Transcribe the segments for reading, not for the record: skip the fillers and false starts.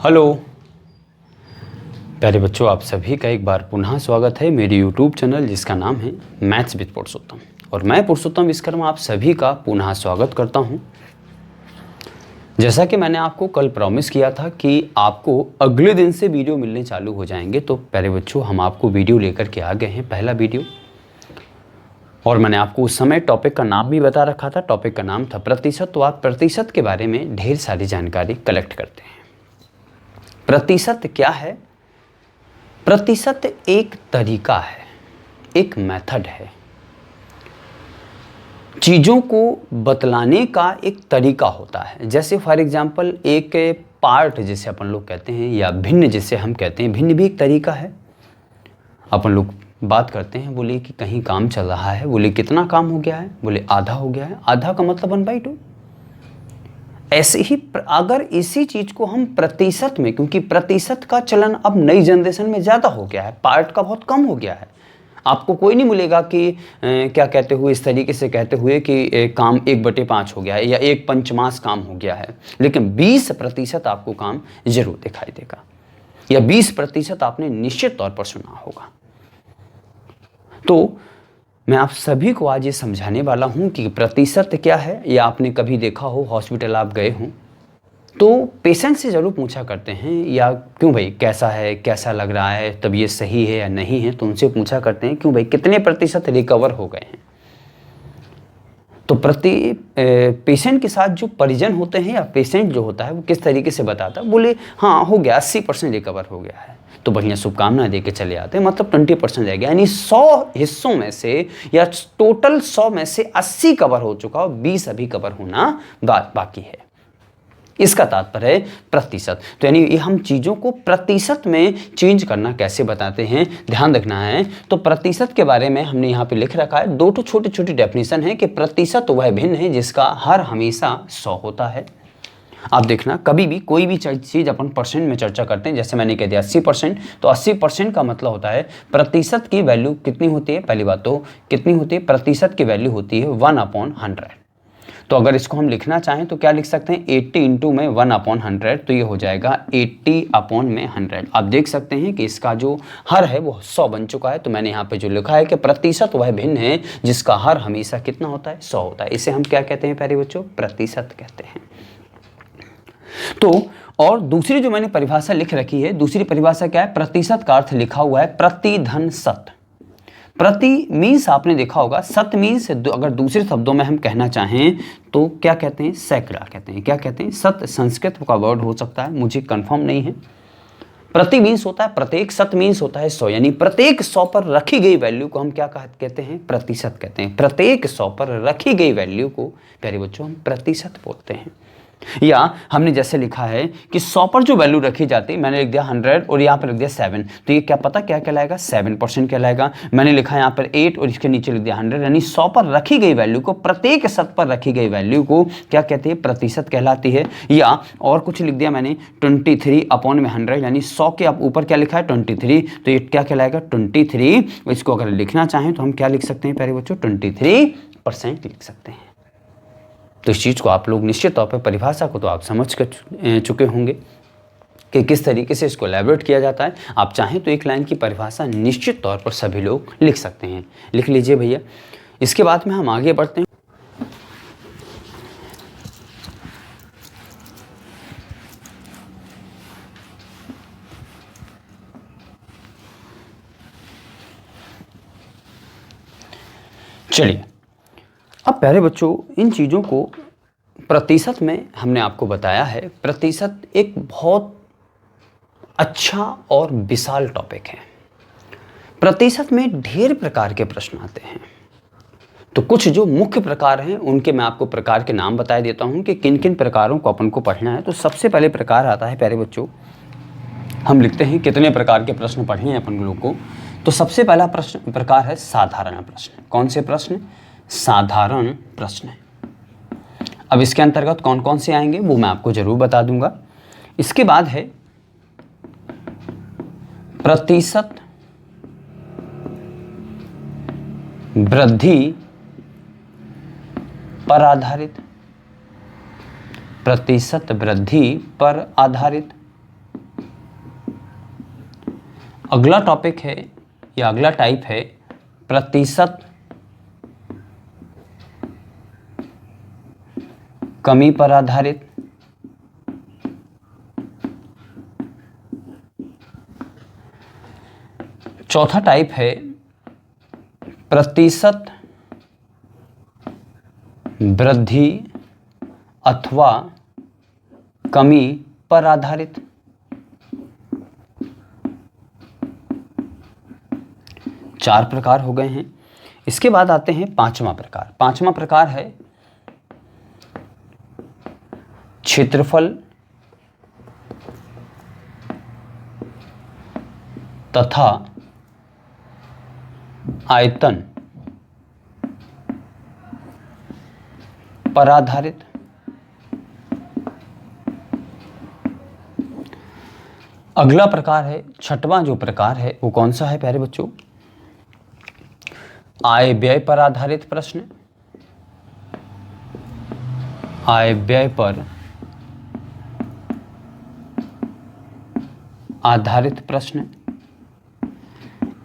Hello प्यारे बच्चों, आप सभी का एक बार पुनः स्वागत है मेरे YouTube चैनल जिसका नाम है मैथ्स विद पुरुषोत्तम। और मैं पुरुषोत्तम विश्वकर्मा आप सभी का पुनः स्वागत करता हूं। जैसा कि मैंने आपको कल प्रॉमिस किया था कि आपको अगले दिन से वीडियो मिलने चालू हो जाएंगे, तो प्यारे बच्चों हम आपको वीडियो लेकर के आ गए हैं, पहला वीडियो। और मैंने आपको उस समय टॉपिक का नाम भी बता रखा था, टॉपिक का नाम था प्रतिशत। तो आप प्रतिशत के बारे में ढेर सारी जानकारी कलेक्ट करते हैं। प्रतिशत क्या है? प्रतिशत एक तरीका है, एक मेथड है, चीज़ों को बतलाने का एक तरीका होता है। जैसे फॉर एग्जांपल एक पार्ट जिसे अपन लोग कहते हैं या भिन्न जिसे हम कहते हैं, भिन्न भी एक तरीका है। अपन लोग बात करते हैं, बोले कि कहीं काम चल रहा है, बोले कितना काम हो गया है, बोले आधा हो गया है। आधा का मतलब 1/2। ऐसे ही अगर इसी चीज को हम प्रतिशत में, क्योंकि प्रतिशत का चलन अब नई जनरेशन में ज़्यादा हो गया है, पार्ट का बहुत कम हो गया है। आपको कोई नहीं मिलेगा कि क्या कहते हुए, इस तरीके से कहते हुए कि काम 1/5 हो गया है या 1/5 काम हो गया है, लेकिन 20% आपको काम जरूर दिखाई देगा या 20% आपने निश्चित तौर पर सुना होगा। तो मैं आप सभी को आज ये समझाने वाला हूँ कि प्रतिशत क्या है। या आपने कभी देखा हो, हॉस्पिटल आप गए हों तो पेशेंट से ज़रूर पूछा करते हैं, या क्यों भाई कैसा है, कैसा लग रहा है, तबीयत सही है या नहीं है, तो उनसे पूछा करते हैं क्यों भाई कितने प्रतिशत रिकवर हो गए हैं। तो पेशेंट के साथ जो परिजन होते हैं या पेशेंट जो होता है वो किस तरीके से बताता है, बोले हाँ हो गया, 80% रिकवर हो गया है, तो बढ़िया शुभकामना दे के चले आते हैं, मतलब 20% रह गया। यानी 100 हिस्सों में से या टोटल 100 में से 80 कवर हो चुका और 20 अभी कवर होना बाकी है। इसका तात्पर्य है प्रतिशत। तो यानी ये हम चीज़ों को प्रतिशत में चेंज करना कैसे बताते हैं, ध्यान रखना है। तो प्रतिशत के बारे में हमने यहाँ पे लिख रखा है, 2 छोटी छोटी डेफिनेशन है कि प्रतिशत वह भिन्न है जिसका हर हमेशा 100 होता है। आप देखना, कभी भी कोई भी चीज़ अपन परसेंट में चर्चा करते हैं, जैसे मैंने कह दिया 80%, तो 80% का मतलब होता है प्रतिशत की वैल्यू कितनी होती है। पहली बात तो कितनी होती है, प्रतिशत की वैल्यू होती है 1/100। तो अगर इसको हम लिखना चाहें तो क्या लिख सकते हैं, 80 इंटू में 1/100, तो ये हो जाएगा 80/100। आप देख सकते हैं कि इसका जो हर है वो 100 बन चुका है। तो मैंने यहाँ पे जो लिखा है कि प्रतिशत वह भिन्न है जिसका हर हमेशा कितना होता है, 100 होता है। इसे हम क्या कहते हैं प्यारे बच्चों, प्रतिशत कहते हैं। तो और दूसरी जो मैंने परिभाषा लिख रखी है, दूसरी परिभाषा क्या है, प्रतिशत का अर्थ लिखा हुआ है प्रतिधन शत। प्रति मीन्स आपने देखा होगा, शत मीन्स अगर दूसरे शब्दों में हम कहना चाहें तो क्या कहते हैं, सैकड़ा कहते हैं। क्या कहते हैं, शत संस्कृत का वर्ड हो सकता है, मुझे कंफर्म नहीं है। प्रति मीन्स होता है प्रत्येक, शत मीन्स होता है 100, यानी प्रत्येक 100 पर रखी गई वैल्यू को हम क्या कहते हैं, प्रतिशत कहते हैं। प्रत्येक 100 पर रखी गई वैल्यू को प्यारे बच्चों हम प्रतिशत बोलते हैं। या हमने जैसे लिखा है कि 100 पर जो वैल्यू रखी जाती है, मैंने लिख दिया 100 और यहाँ पर लिख दिया 7, तो ये क्या पता क्या कहलाएगा, 7% कहलाएगा। मैंने लिखा है यहाँ पर 8 और इसके नीचे लिख दिया 100, यानी 100 पर रखी गई वैल्यू को, प्रत्येक शत पर रखी गई वैल्यू को क्या कहते हैं, प्रतिशत कहलाती है। या और कुछ लिख दिया मैंने 23/100, यानी 100 के अब ऊपर क्या लिखा है 23, तो ये क्या कहलाएगा 23। इसको अगर लिखना चाहें तो हम क्या लिख सकते हैं प्यारे बच्चों, 23% लिख सकते हैं। तो इस चीज़ को आप लोग निश्चित तौर पर, परिभाषा को तो आप समझ कर चुके होंगे कि किस तरीके से इसको एलैबोरेट किया जाता है। आप चाहें तो एक लाइन की परिभाषा निश्चित तौर पर सभी लोग लिख सकते हैं, लिख लीजिए भैया। इसके बाद में हम आगे बढ़ते हैं। चलिए, अब प्यारे बच्चों इन चीज़ों को प्रतिशत में हमने आपको बताया है। प्रतिशत एक बहुत अच्छा और विशाल टॉपिक है। प्रतिशत में ढेर प्रकार के प्रश्न आते हैं। तो कुछ जो मुख्य प्रकार हैं उनके मैं आपको प्रकार के नाम बता देता हूं कि किन किन प्रकारों को अपन को पढ़ना है। तो सबसे पहले प्रकार आता है प्यारे बच्चों, हम लिखते हैं कितने प्रकार के प्रश्न पढ़ने हैं अपन लोगों को। तो सबसे पहला प्रश्न प्रकार है साधारण प्रश्न। कौन से प्रश्न, साधारण प्रश्न। अब इसके अंतर्गत कौन कौन से आएंगे वो मैं आपको जरूर बता दूंगा। इसके बाद है प्रतिशत वृद्धि पर आधारित, प्रतिशत वृद्धि पर आधारित। अगला टॉपिक है या अगला टाइप है प्रतिशत कमी पर आधारित। चौथा टाइप है प्रतिशत वृद्धि अथवा कमी पर आधारित। चार प्रकार हो गए हैं। इसके बाद आते हैं पांचवा प्रकार। पांचवा प्रकार है क्षेत्रफल तथा आयतन पर आधारित। अगला प्रकार है, छठवां जो प्रकार है वो कौन सा है प्यारे बच्चों? आय व्यय पर आधारित प्रश्न। आय व्यय पर आधारित प्रश्न।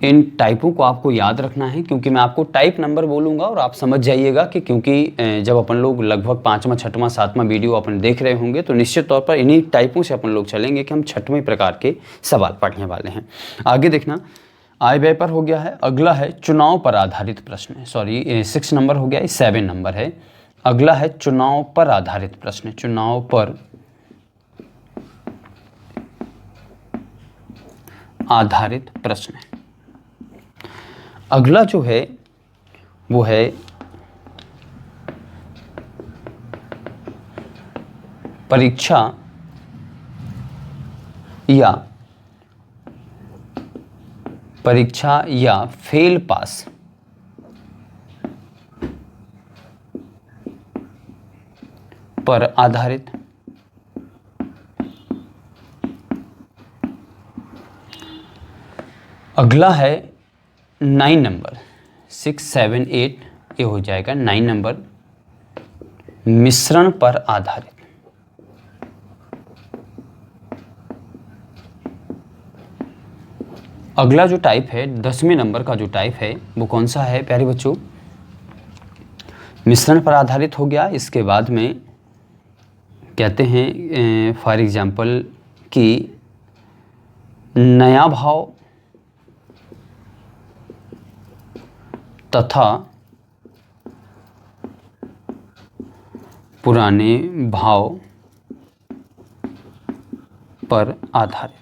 इन टाइपों को आपको याद रखना है, क्योंकि मैं आपको टाइप नंबर बोलूंगा और आप समझ जाइएगा कि क्योंकि जब अपन लोग लगभग 5वां 6वां 7वां वीडियो अपन देख रहे होंगे तो निश्चित तौर पर इन्हीं टाइपों से अपन लोग चलेंगे कि हम 6वें प्रकार के सवाल पढ़ने वाले हैं। आगे देखना, आय व्यय पर हो गया है। अगला है चुनाव पर आधारित प्रश्न। सॉरी 6 नंबर हो गया, 7 नंबर है। अगला है चुनाव पर आधारित प्रश्न। चुनाव पर आधारित प्रश्न। अगला जो है वो है परीक्षा या फेल पास पर आधारित। अगला है 9 नंबर, 6, 7, 8 ये हो जाएगा 9 नंबर, मिश्रण पर आधारित। अगला जो टाइप है 10वें नंबर का जो टाइप है वो कौन सा है प्यारे बच्चों? मिश्रण पर आधारित हो गया। इसके बाद में कहते हैं फॉर एग्जांपल कि नया भाव तथा पुराने भाव पर आधारित।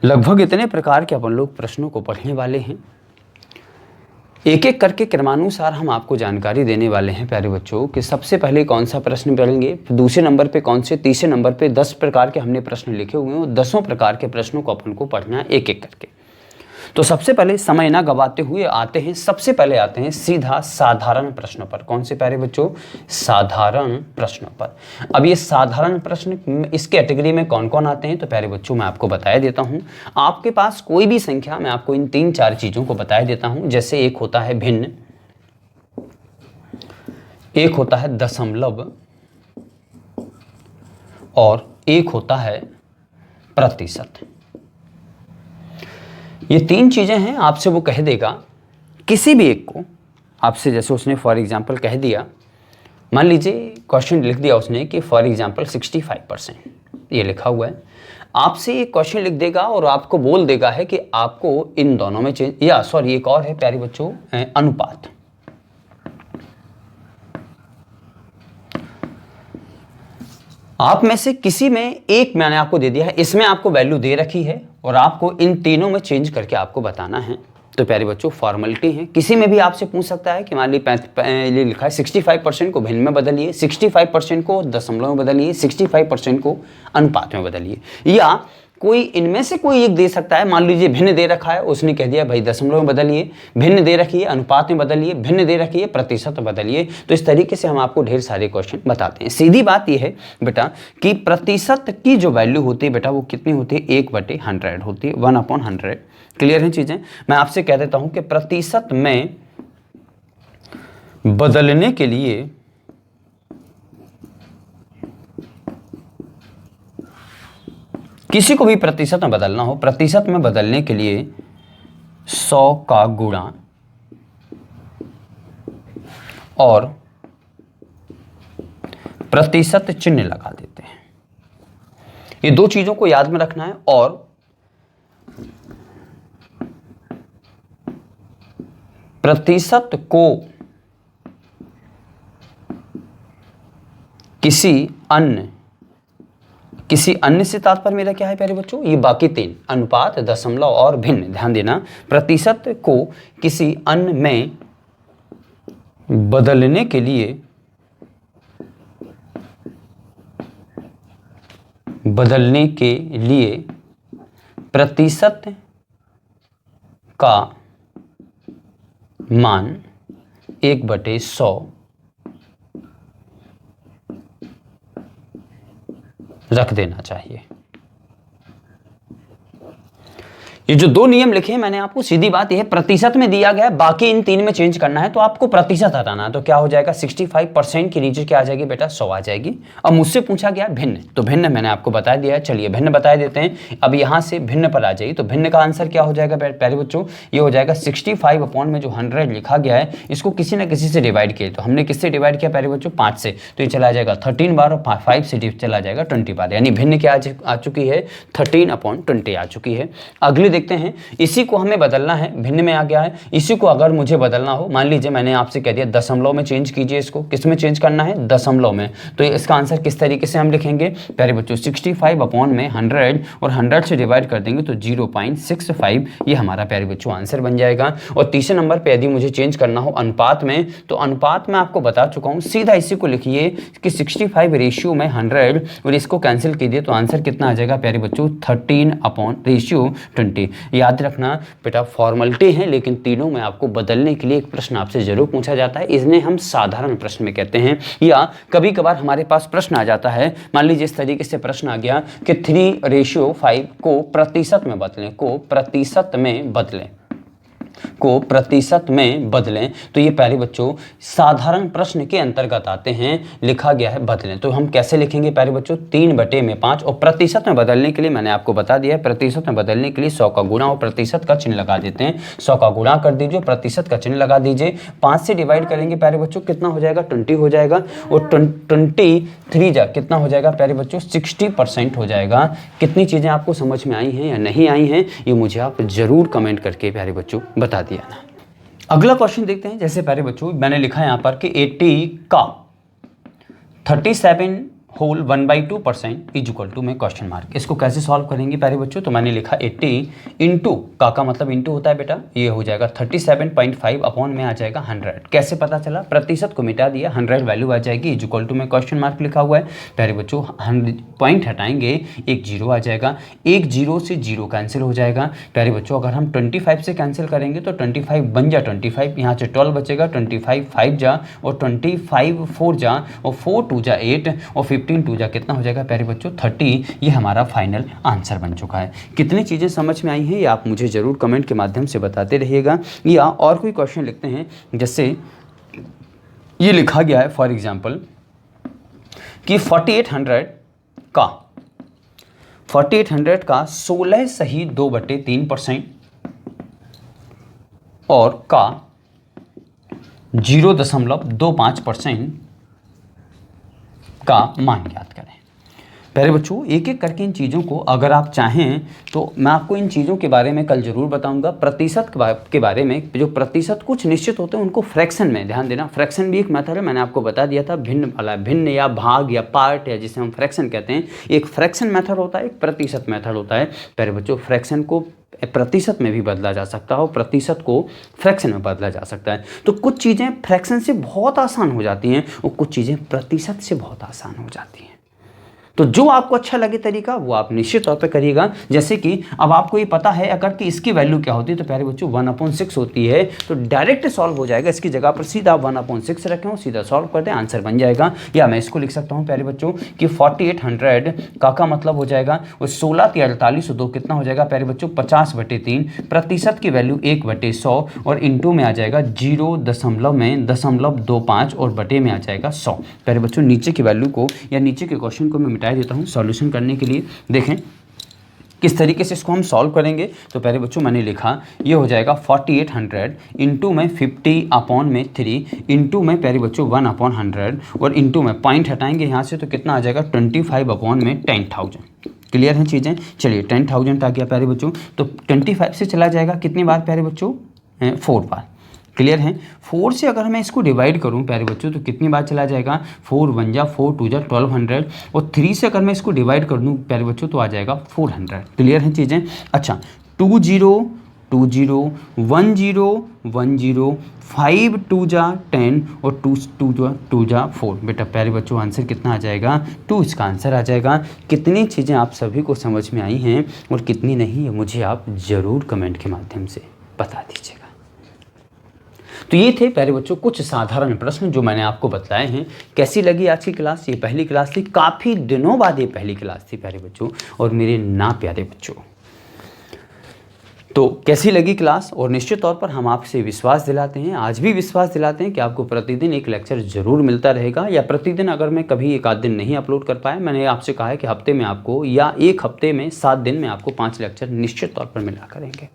लगभग इतने प्रकार के अपन लोग प्रश्नों को पढ़ने वाले हैं। एक एक करके क्रमानुसार हम आपको जानकारी देने वाले हैं प्यारे बच्चों कि सबसे पहले कौन सा प्रश्न पढ़ेंगे, दूसरे नंबर पे कौन से, तीसरे नंबर पे 10 प्रकार के हमने प्रश्न लिखे हुए हैं। 10 प्रकार के प्रश्नों को अपन को पढ़ना है एक एक करके। तो सबसे पहले समय ना गवाते हुए आते हैं, सबसे पहले आते हैं सीधा साधारण प्रश्नों पर। कौन से प्यारे बच्चों? साधारण प्रश्नों पर। अब ये साधारण प्रश्न इस कैटेगरी में कौन कौन आते हैं तो प्यारे बच्चों मैं आपको बताया देता हूं। आपके पास कोई भी संख्या, मैं आपको इन 3-4 चीजों को बताया देता हूं। जैसे एक होता है भिन्न, एक होता है दशमलव और एक होता है प्रतिशत। ये 3 चीजें हैं। आपसे वो कह देगा किसी भी एक को, आपसे जैसे उसने फॉर एग्जांपल कह दिया, मान लीजिए क्वेश्चन लिख दिया उसने कि फॉर एग्जांपल 65%, ये लिखा हुआ है। आपसे ये क्वेश्चन लिख देगा और आपको बोल देगा है कि आपको इन दोनों में चेंज, या सॉरी एक और है प्यारे बच्चों अनुपात। आप में से किसी में एक मैंने आपको दे दिया है, इसमें आपको वैल्यू दे रखी है और आपको इन तीनों में चेंज करके आपको बताना है। तो प्यारे बच्चों फॉर्मेलिटी है। किसी में भी आपसे पूछ सकता है कि मान लीजिए लिखा है 65% को भिन्न में बदलिए, 65% को दशमलव में बदलिए, 65% को अनुपात में बदलिए, या कोई इनमें से कोई एक दे सकता है। मान लीजिए भिन्न दे रखा है, उसने कह दिया भाई दशमलव में बदलिए, भिन्न दे रखी है अनुपात में बदलिए, भिन्न दे रखी है प्रतिशत में बदलिए। तो इस तरीके से हम आपको ढेर सारे क्वेश्चन बताते हैं। सीधी बात यह है बेटा कि प्रतिशत की जो वैल्यू होती है बेटा वो कितनी होती है? 1/100 होती है, 1/100। क्लियर है चीजें? मैं आपसे कह देता हूं कि प्रतिशत में बदलने के लिए किसी को भी प्रतिशत में बदलना हो, प्रतिशत में बदलने के लिए 100 का गुणा और प्रतिशत चिन्ह लगा देते हैं। ये दो चीजों को याद में रखना है। और प्रतिशत को किसी अन्य से तात्पर्य मेरा क्या है प्यारे बच्चों, ये बाकी तीन, अनुपात, दशमलव और भिन्न। ध्यान देना, प्रतिशत को किसी अन्य में बदलने के लिए प्रतिशत का मान 1/100 रख देना चाहिए। ये जो दो नियम लिखे हैं मैंने आपको, सीधी बात यह है, प्रतिशत में दिया गया है, बाकी इन तीन में चेंज करना है, तो आपको प्रतिशत हटाना है। तो क्या हो जाएगा, 65% के नीचे क्या आ जाएगी बेटा, 100 आ जाएगी। अब मुझसे पूछा गया भिन्न, तो भिन्न मैंने आपको बता दिया है। चलिए भिन्न बता देते हैं। अब यहां से भिन्न पर आ जाइए, तो भिन्न का आंसर क्या हो जाएगा प्यारे बच्चों, ये हो जाएगा 65 अपॉन में जो 100 लिखा गया है, इसको किसी ना किसी से डिवाइड किया। तो हमने किससे डिवाइड किया प्यारे बच्चों, 5 से, तो ये चला जाएगा 13 बार, और 5 से चला जाएगा 20 बार, यानी भिन्न क्या आ चुकी है, 13/20 आ चुकी है। अगले देखते हैं, इसी को हमें बदलना है, भिन्न में आ गया है। इसी को अगर मुझे बदलना हो, मान लीजिए मैंने आपसे कह दिया दशमलव में चेंज कीजिए, इसको किस में चेंज करना है, दशमलव में। तो इसका आंसर किस तरीके से हम लिखेंगे प्यारे बच्चों, 65 अपॉन में 100 और 100 से डिवाइड कर देंगे तो 0.65, ये हमारा प्यारे बच्चों आंसर बन जाएगा। और तीसरे नंबर पे यदि मुझे चेंज करना हो अनुपात में, तो अनुपात में आपको बता चुका हूं, सीधा इसी को लिखिए कि 65 रेशियो में 100 और इसको कैंसिल कीजिए, तो आंसर कितना आ जाएगा प्यारे बच्चों, 13/20। याद रखना बेटा, फॉर्मेलिटी है, लेकिन तीनों में आपको बदलने के लिए एक प्रश्न आपसे जरूर पूछा जाता है। इन्हें हम साधारण प्रश्न में कहते हैं, या कभी कभार हमारे पास प्रश्न आ जाता है, मान लीजिए इस तरीके से प्रश्न आ गया कि 3:5 को प्रतिशत में बदलें, तो ये पहले बच्चों साधारण प्रश्न के अंतर्गत आते हैं। लिखा गया है बदलें, तो हम कैसे लिखेंगे प्यारे बच्चों, 3/5। और प्रतिशत में बदलने के लिए मैंने आपको बता दिया है, प्रतिशत में बदलने के लिए 100 का गुणा और प्रतिशत का चिन्ह लगा देते हैं। 100 का गुणा कर दीजिए, प्रतिशत का चिन्ह लगा दीजिए, 5 से डिवाइड करेंगे प्यारे बच्चों, कितना हो जाएगा, 20 हो जाएगा। और 23 जा कितना हो जाएगा प्यारे बच्चों, 60% हो जाएगा। कितनी चीजें आपको समझ में आई हैं या नहीं आई हैं, ये मुझे आप जरूर कमेंट करके प्यारे बच्चों बता दिया ना। अगला क्वेश्चन देखते हैं। जैसे प्यारे बच्चों मैंने लिखा है यहाँ पर कि 80 का 37 होल 1/2% इज इक्वल टू में क्वेश्चन मार्क। इसको कैसे सॉल्व करेंगे प्यारे बच्चों, तो मैंने लिखा 80 इंटू का मतलब इंटू होता है बेटा, ये हो जाएगा 37.5 अपॉन में आ जाएगा 100। कैसे पता चला, प्रतिशत को मिटा दिया, 100 वैल्यू आ जाएगी, इज इक्वल टू में क्वेश्चन मार्क लिखा हुआ है। प्यारे बच्चों 100 पॉइंट हटाएंगे, एक जीरो आ जाएगा, एक जीरो से जीरो कैंसिल हो जाएगा। प्यारे बच्चों अगर हम 25 से कैंसिल करेंगे तो 25 बन जा 25, यहाँ से 12 बचेगा, 25 5 जा और 25 4 जा और 4 2 जा 8 और 15 2 जा कितना हो जाएगा प्यारे बच्चों, 30। ये हमारा फाइनल आंसर बन चुका है। कितनी चीज़ें समझ में आई हैं ये आप मुझे ज़रूर कमेंट के माध्यम से बताते रहिएगा। या और कोई क्वेश्चन लिखते हैं, जैसे ये लिखा गया है फॉर एग्जांपल कि 4800 का 16 सही 2/3% और का 0.25% का मान ज्ञात करें। पहले बच्चों एक एक करके इन चीज़ों को अगर आप चाहें तो मैं आपको इन चीज़ों के बारे में कल जरूर बताऊंगा। प्रतिशत के बारे में, जो प्रतिशत कुछ निश्चित होते हैं उनको फ्रैक्शन में ध्यान देना। फ्रैक्शन भी एक मेथड है, मैंने आपको बता दिया था, भिन्न वाला, भिन्न या भाग या पार्ट या जिसे हम फ्रैक्शन कहते हैं। एक फ्रैक्शन मेथड होता है, एक प्रतिशत मेथड होता है। पहले बच्चों फ्रैक्शन को प्रतिशत में भी बदला जा सकता है और प्रतिशत को फ्रैक्शन में बदला जा सकता है। तो कुछ चीज़ें फ्रैक्शन से बहुत आसान हो जाती हैं और कुछ चीज़ें प्रतिशत से बहुत आसान हो जाती हैं। तो जो आपको अच्छा लगे तरीका वो आप निश्चित तौर पे करिएगा। जैसे कि अब आपको ये पता है अगर कि इसकी वैल्यू क्या होती है, तो प्यारे बच्चों 1/6 होती है, तो डायरेक्ट सॉल्व हो जाएगा। इसकी जगह पर सीधा 1/6 रखें और सीधा सॉल्व कर दें, आंसर बन जाएगा। या मैं इसको लिख सकता हूँ प्यारे बच्चों कि 4800 का मतलब हो जाएगा और 16 × 48 2 कितना हो जाएगा प्यारे बच्चों, 50/3। प्रतिशत की वैल्यू 1/100 और इंटू में आ जाएगा 0.25 और बटे में आ जाएगा 100। प्यारे बच्चों नीचे की वैल्यू को या नीचे के क्वेश्चन को मैं मिटा देता हूं सॉल्यूशन करने के लिए। देखें किस तरीके से इसको हम सॉल्व करेंगे, तो पहले बच्चों मैंने लिखा ये हो जाएगा 4800 इंटू में 50 अपॉन में 3 इंटू में पहले बच्चों 1/100 और इंटू में पॉइंट हटाएंगे यहाँ से तो कितना आ जाएगा 25 अपॉन में 10,000। क्लियर हैं चीज़ें। चलिए 10,000 आ गया प्यारे बच्चों, तो 25 से चला जाएगा कितनी बार प्यारे बच्चों, 4 बार। क्लियर है। 4 से अगर मैं इसको डिवाइड करूं प्यारे बच्चों तो कितनी बार चला जाएगा, 4 1 जा 4 2 जा 1200 और 3 से अगर मैं इसको डिवाइड कर दूं प्यारे बच्चों तो आ जाएगा 400। क्लियर हैं चीज़ें। अच्छा 2 0 2 0 1 0 1 0 5 2 जा 10 और 2 जा 4। बेटा प्यारे बच्चों आंसर कितना आ जाएगा, 2 इसका आंसर आ जाएगा। कितनी चीज़ें आप सभी को समझ में आई हैं और कितनी नहीं है मुझे आप ज़रूर कमेंट के माध्यम से बता दीजिएगा। तो ये थे प्यारे बच्चों कुछ साधारण प्रश्न जो मैंने आपको बताए हैं। कैसी लगी आज की क्लास, ये पहली क्लास थी, काफ़ी दिनों बाद ये पहली क्लास थी प्यारे बच्चों और मेरे ना प्यारे बच्चों। तो कैसी लगी क्लास, और निश्चित तौर पर हम आपसे विश्वास दिलाते हैं, आज भी विश्वास दिलाते हैं कि आपको प्रतिदिन एक लेक्चर ज़रूर मिलता रहेगा, या प्रतिदिन अगर मैं कभी एक आध दिन नहीं अपलोड कर पाया, मैंने आपसे कहा है कि हफ्ते में आपको या एक हफ्ते में 7 दिन में आपको 5 लेक्चर निश्चित तौर पर मिला करेंगे।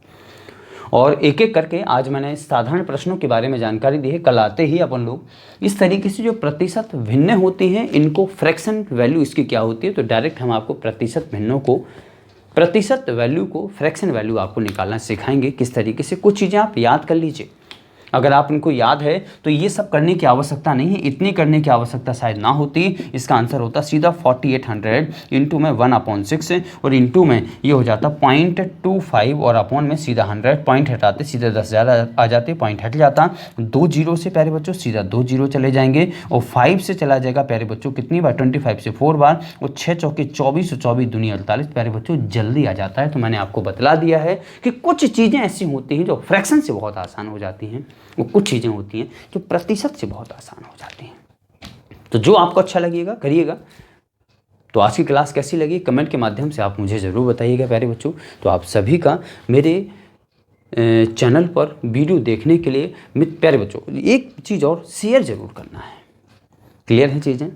और एक एक करके आज मैंने साधारण प्रश्नों के बारे में जानकारी दी है। कल आते ही अपन लोग इस तरीके से जो प्रतिशत भिन्न होती हैं इनको फ्रैक्शन वैल्यू इसकी क्या होती है, तो डायरेक्ट हम आपको प्रतिशत भिन्नों को, प्रतिशत वैल्यू को फ्रैक्शन वैल्यू आपको निकालना सिखाएंगे किस तरीके से। कुछ चीज़ें आप याद कर लीजिए, अगर आप इनको याद है तो ये सब करने की आवश्यकता नहीं है, इतनी करने की आवश्यकता शायद ना होती। इसका आंसर होता सीधा 4800 इंटू में 1/6 और इंटू में ये हो जाता 0.25 और अपॉन में सीधा 100, पॉइंट हटाते सीधा 10,000 आ जाते, पॉइंट हट जाता, 2 0 से प्यारे बच्चों सीधा 2 0 चले जाएंगे और 5 से चला जाएगा प्यारे बच्चों कितनी बार, 25 से 4 बार और 6 चौके 24 और 24 दूनी 48 प्यारे बच्चों जल्दी आ जाता है। तो मैंने आपको बतला दिया है कि कुछ चीज़ें ऐसी होती हैं जो फ्रैक्शन से बहुत आसान हो जाती हैं, वो कुछ चीज़ें होती हैं जो प्रतिशत से बहुत आसान हो जाती हैं। तो जो आपको अच्छा लगेगा करिएगा। तो आज की क्लास कैसी लगी कमेंट के माध्यम से आप मुझे ज़रूर बताइएगा प्यारे बच्चों। तो आप सभी का मेरे चैनल पर वीडियो देखने के लिए प्यारे बच्चों एक चीज़ और शेयर ज़रूर करना है। क्लियर है चीज़ें।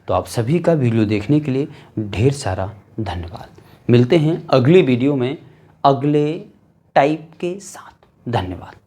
तो आप सभी का वीडियो देखने के लिए ढेर सारा धन्यवाद। मिलते हैं अगले वीडियो में अगले टाइप के साथ। धन्यवाद।